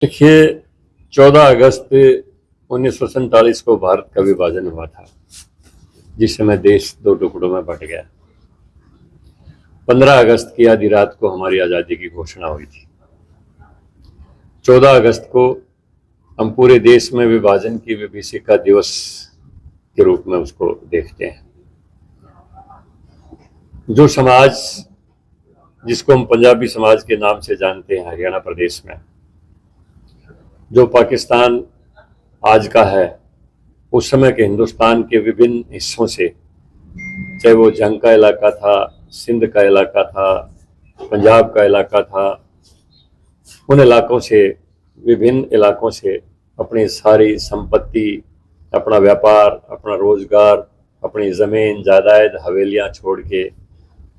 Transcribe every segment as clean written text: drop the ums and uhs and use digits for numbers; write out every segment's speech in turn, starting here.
देखिए, 14 अगस्त 1947 को भारत का विभाजन हुआ था, जिस समय देश दो टुकड़ों में बंट गया। 15 अगस्त की आधी रात को हमारी आज़ादी की घोषणा हुई थी। 14 अगस्त को हम पूरे देश में विभाजन की विभीषिका दिवस के रूप में उसको देखते हैं। जो समाज जिसको हम पंजाबी समाज के नाम से जानते हैं, हरियाणा प्रदेश में जो पाकिस्तान आज का है, उस समय के हिंदुस्तान के विभिन्न हिस्सों से, चाहे वो जंग का इलाका था, सिंध का इलाका था, पंजाब का इलाका था, उन इलाकों से, विभिन्न इलाकों से अपनी सारी संपत्ति, अपना व्यापार, अपना रोजगार, अपनी ज़मीन जायदाद हवेलियां छोड़ के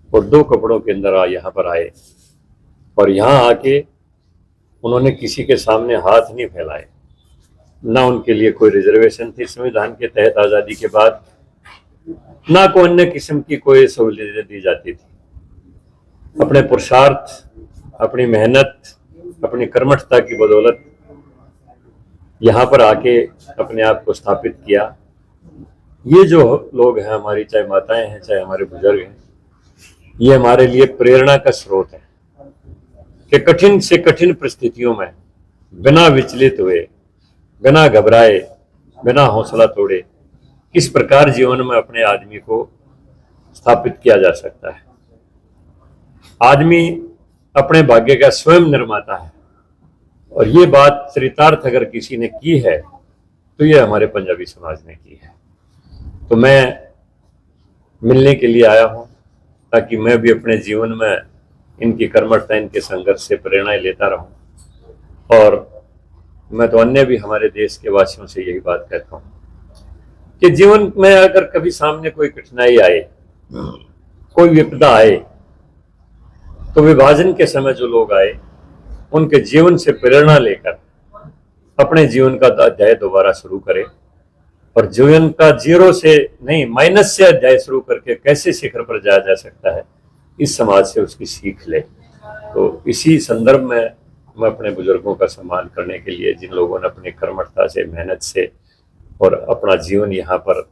और दो कपड़ों के अंदर यहाँ पर आए और यहाँ आके उन्होंने किसी के सामने हाथ नहीं फैलाए। ना उनके लिए कोई रिजर्वेशन थी संविधान के तहत आज़ादी के बाद, ना कोई अन्य किस्म की कोई सहूलियतें दी जाती थी। अपने पुरुषार्थ, अपनी मेहनत, अपनी कर्मठता की बदौलत यहाँ पर आके अपने आप को स्थापित किया। ये जो लोग हैं हमारी, चाहे माताएं हैं चाहे हमारे बुजुर्ग हैं, ये हमारे लिए प्रेरणा का स्रोत है कि कठिन से कठिन परिस्थितियों में बिना विचलित हुए, बिना घबराए, बिना हौसला तोड़े किस प्रकार जीवन में अपने आदमी को स्थापित किया जा सकता है। आदमी अपने भाग्य का स्वयं निर्माता है और ये बात चरितार्थ अगर किसी ने की है तो ये हमारे पंजाबी समाज ने की है। तो मैं मिलने के लिए आया हूँ ताकि मैं भी अपने जीवन में इनकी कर्मठता, इनके संघर्ष से प्रेरणाएं लेता रहूं। और मैं तो अन्य भी हमारे देश के वासियों से यही बात कहता हूं कि जीवन में अगर कभी सामने कोई कठिनाई आए, कोई विपदा आए, तो विभाजन के समय जो लोग आए उनके जीवन से प्रेरणा लेकर अपने जीवन का अध्याय दोबारा शुरू करें और जीवन का जीरो से नहीं, माइनस से अध्याय शुरू करके कैसे शिखर पर जाया जा सकता है, इस समाज से उसकी सीख ले। तो इसी संदर्भ में मैं अपने बुजुर्गों का सम्मान करने के लिए, जिन लोगों ने अपनी कर्मठता से, मेहनत से और अपना जीवन यहाँ पर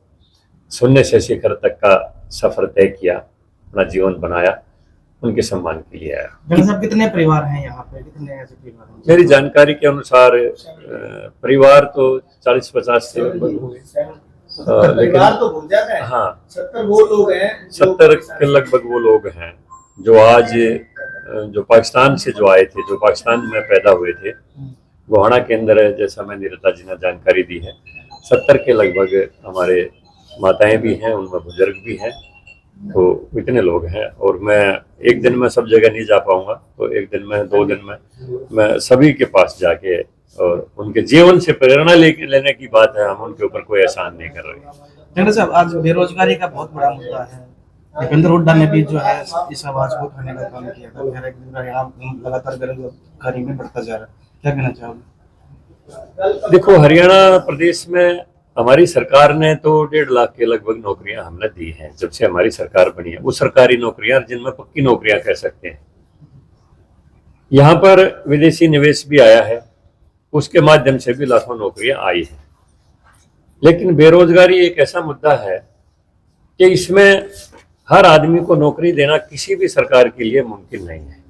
शून्य से शिखर तक का सफर तय किया, अपना जीवन बनाया, उनके सम्मान के लिए आया। साहब, कितने परिवार हैं यहाँ पे? कितने ऐसे परिवार हैं? मेरी जानकारी के अनुसार परिवार तो 40-50 से लगभग होंगे, लेकिन तो भूल जाते हैं। हाँ, 70 वो लोग हैं, 70 के लगभग वो लोग हैं जो आज जो पाकिस्तान से जो आए थे, जो पाकिस्तान में पैदा हुए थे, गोहाना के अंदर है, जैसा मैं नीरता जी ने जानकारी दी है। 70 के लगभग हमारे माताएं भी हैं, उनमें बुजुर्ग भी हैं, तो इतने लोग हैं। और मैं एक दिन में सब जगह नहीं जा पाऊंगा, तो एक दिन में, 2 दिन में मैं सभी के पास जाके और उनके जीवन से प्रेरणा लेने की बात है, हम उनके ऊपर कोई एहसान नहीं कर रहे। जंगल साहब, आज बेरोजगारी का बहुत बड़ा मुद्दा है। दीपेंद्र हुड्डा ने भी जो है इस आवाज को उठाने का काम किया था। लगातार बेरोजगारी में बढ़ता जा रहा है, क्या कहना चाहोगे? देखो, हरियाणा प्रदेश में हमारी सरकार ने तो 1.5 लाख के लगभग नौकरियां हमने दी हैं जब से हमारी सरकार बनी है। वो सरकारी नौकरियां जिनमें पक्की नौकरियां कह सकते हैं। यहाँ पर विदेशी निवेश भी आया है, उसके माध्यम से भी लाखों नौकरियां आई हैं। लेकिन बेरोजगारी एक ऐसा मुद्दा है कि इसमें हर आदमी को नौकरी देना किसी भी सरकार के लिए मुमकिन नहीं है।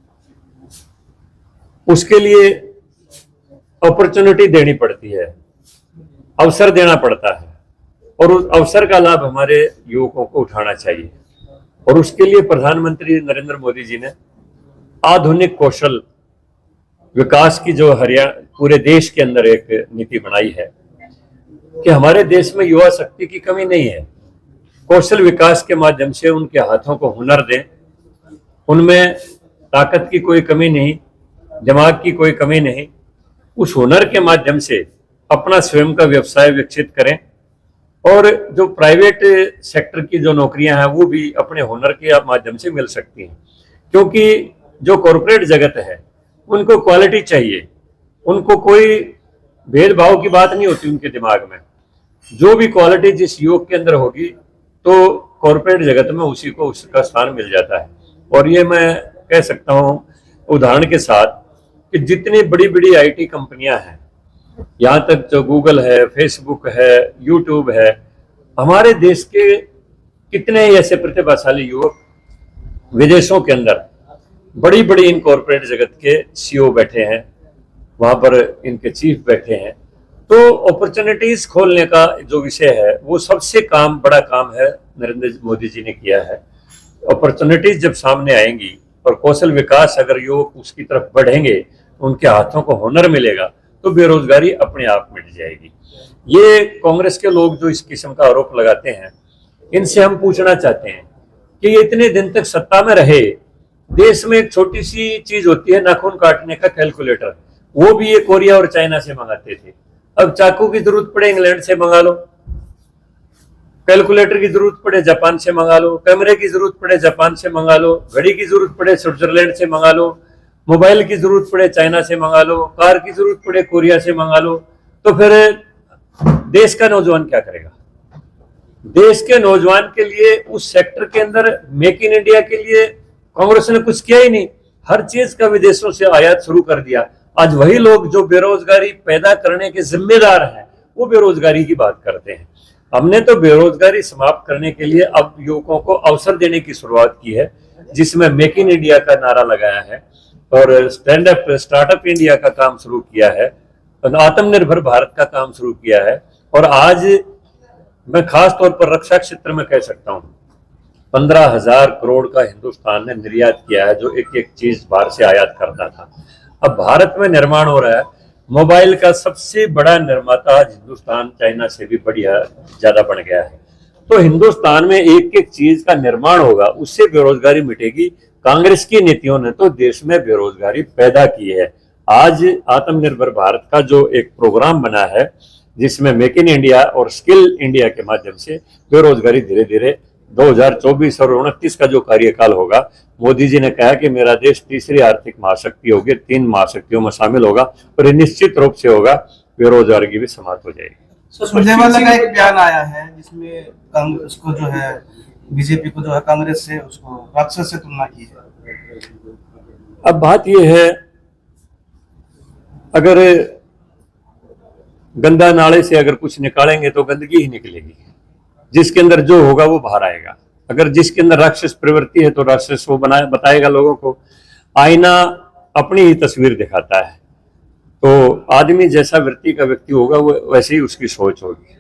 उसके लिए अपॉर्चुनिटी देनी पड़ती है, अवसर देना पड़ता है, और उस अवसर का लाभ हमारे युवकों को उठाना चाहिए। और उसके लिए प्रधानमंत्री नरेंद्र मोदी जी ने आधुनिक कौशल विकास की जो पूरे देश के अंदर एक नीति बनाई है कि हमारे देश में युवा शक्ति की कमी नहीं है। कौशल विकास के माध्यम से उनके हाथों को हुनर दें, उनमें ताकत की कोई कमी नहीं, दिमाग की कोई कमी नहीं। उस हुनर के माध्यम से अपना स्वयं का व्यवसाय विकसित करें और जो प्राइवेट सेक्टर की जो नौकरियां हैं वो भी अपने हुनर के माध्यम से मिल सकती हैं। क्योंकि जो कॉरपोरेट जगत है उनको क्वालिटी चाहिए, उनको कोई भेदभाव की बात नहीं होती उनके दिमाग में। जो भी क्वालिटी जिस युवक के अंदर होगी तो कॉरपोरेट जगत में उसी को उसका स्थान मिल जाता है। और ये मैं कह सकता हूँ उदाहरण के साथ कि जितनी बड़ी बड़ी आईटी कंपनियां हैं, यहाँ तक जो गूगल है, फेसबुक है, यूट्यूब है, हमारे देश के कितने ही ऐसे प्रतिभाशाली युवक विदेशों के अंदर बड़ी बड़ी इन कॉरपोरेट जगत के सीईओ बैठे हैं, वहां पर इनके चीफ बैठे हैं। तो अपॉर्चुनिटीज खोलने का जो विषय है वो सबसे बड़ा काम है नरेंद्र मोदी जी ने किया है। अपॉर्चुनिटीज जब सामने आएंगी और कौशल विकास अगर युवक उसकी तरफ बढ़ेंगे, उनके हाथों को हुनर मिलेगा, तो बेरोजगारी अपने आप मिट जाएगी। ये कांग्रेस के लोग जो इस किस्म का आरोप लगाते हैं, इनसे हम पूछना चाहते हैं कि ये इतने दिन तक सत्ता में रहे, देश में एक छोटी सी चीज होती है नाखून काटने का कैलकुलेटर, वो भी ये कोरिया और चाइना से मंगाते थे। अब चाकू की जरूरत पड़े इंग्लैंड से मंगा लो, कैलकुलेटर की जरूरत पड़े जापान से मंगा लो, कैमरे की जरूरत पड़े जापान से मंगा लो, घड़ी की जरूरत पड़े स्विट्जरलैंड से मंगा लो, मोबाइल की जरूरत पड़े चाइना से मंगा लो, कार की जरूरत पड़े कोरिया से मंगा लो। तो फिर देश का नौजवान क्या करेगा? देश के नौजवान के लिए उस सेक्टर के अंदर मेक इन इंडिया के लिए कांग्रेस ने कुछ किया ही नहीं। हर चीज का विदेशों से आयात शुरू कर दिया। आज वही लोग जो बेरोजगारी पैदा करने के जिम्मेदार हैं, वो बेरोजगारी की बात करते हैं। हमने तो बेरोजगारी समाप्त करने के लिए अब युवकों को अवसर देने की शुरुआत की है, जिसमें मेक इन इंडिया का नारा लगाया है और स्टार्टअप इंडिया का काम शुरू किया है, आत्मनिर्भर भारत का काम शुरू किया है। और आज मैं खास तौर पर रक्षा क्षेत्र में कह सकता हूं, 15,000 करोड़ का हिंदुस्तान ने निर्यात किया है, जो एक एक चीज बाहर से आयात करता था। अब भारत में निर्माण हो रहा है। मोबाइल का सबसे बड़ा निर्माता हिंदुस्तान चाइना से भी ज्यादा बन गया है। तो हिंदुस्तान में एक एक चीज का निर्माण होगा, उससे बेरोजगारी मिटेगी। कांग्रेस की नीतियों ने तो देश में बेरोजगारी पैदा की है। आज आत्मनिर्भर भारत का जो एक प्रोग्राम बना है, जिसमें मेक इन इंडिया और स्किल इंडिया के माध्यम से बेरोजगारी धीरे धीरे 2024 और 29 का जो कार्यकाल होगा, मोदी जी ने कहा कि मेरा देश तीसरी आर्थिक महाशक्ति होगी, 3 महाशक्तियों में शामिल होगा और निश्चित रूप से होगा, बेरोजगारी भी समाप्त हो जाएगी। सुरजेवाला का एक बयान आया है जिसमें कांग्रेस को जो है, बीजेपी को जो है कांग्रेस से उसको राक्षस से तुलना की है। अब बात यह है, अगर गंदा नाले से अगर कुछ निकालेंगे तो गंदगी ही निकलेगी। जिसके अंदर जो होगा वो बाहर आएगा। अगर जिसके अंदर राक्षस प्रवृत्ति है तो राक्षस वो बताएगा लोगों को। आईना अपनी ही तस्वीर दिखाता है, तो आदमी जैसा वृत्ति का व्यक्ति होगा वो वैसे ही उसकी सोच होगी।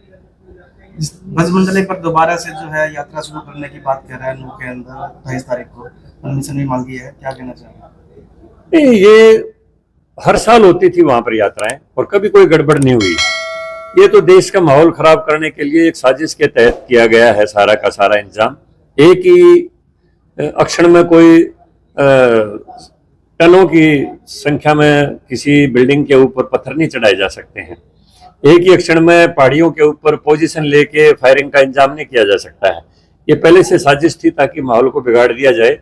बस मंडले पर दोबारा से जो है यात्रा शुरू करने की बात कर रहा है, 9 के अंदर 28 तारीख को परमिशन भी मांगी है, क्या कहना चाहेंगे? ये हर साल होती थी वहां पर यात्राएं और कभी कोई गड़बड़ नहीं हुई। ये तो देश का माहौल खराब करने के लिए एक साजिश के तहत किया गया है सारा का सारा इंतजाम। एक ही अक्षण में कोई टनों की संख्या में किसी बिल्डिंग के ऊपर पत्थर नहीं चढ़ाए जा सकते हैं। एक ही अक्षण में पहाड़ियों के ऊपर पोजीशन लेके फायरिंग का इंतजाम नहीं किया जा सकता है। ये पहले से साजिश थी ताकि माहौल को बिगाड़ दिया जाए।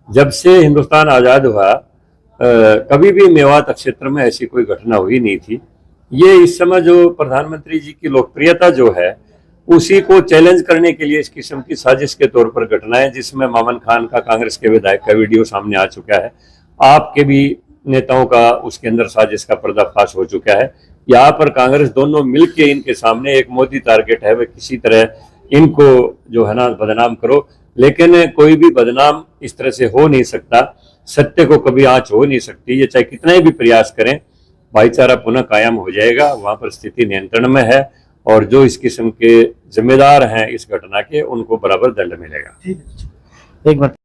जब से हिंदुस्तान आजाद हुआ, कभी भी मेवात क्षेत्र में ऐसी कोई घटना हुई नहीं थी। ये इस समय जो प्रधानमंत्री जी की लोकप्रियता जो है, उसी को चैलेंज करने के लिए इस किस्म की साजिश के तौर पर घटनाएं, जिसमें मामन खान का, कांग्रेस के विधायक का वीडियो सामने आ चुका है, आपके भी नेताओं का उसके अंदर साजिश का पर्दाफाश हो चुका है। यहाँ पर कांग्रेस दोनों मिलकर इनके सामने एक मोदी टारगेट है, वह किसी तरह इनको जो है ना बदनाम करो, लेकिन कोई भी बदनाम इस तरह से हो नहीं सकता। सत्य को कभी आंच हो नहीं सकती। ये चाहे कितना भी प्रयास करें, भाईचारा पुनः कायम हो जाएगा। वहां पर स्थिति नियंत्रण में है और जो इस किस्म के जिम्मेदार हैं इस घटना के, उनको बराबर दंड मिलेगा। ठीक है, एक बात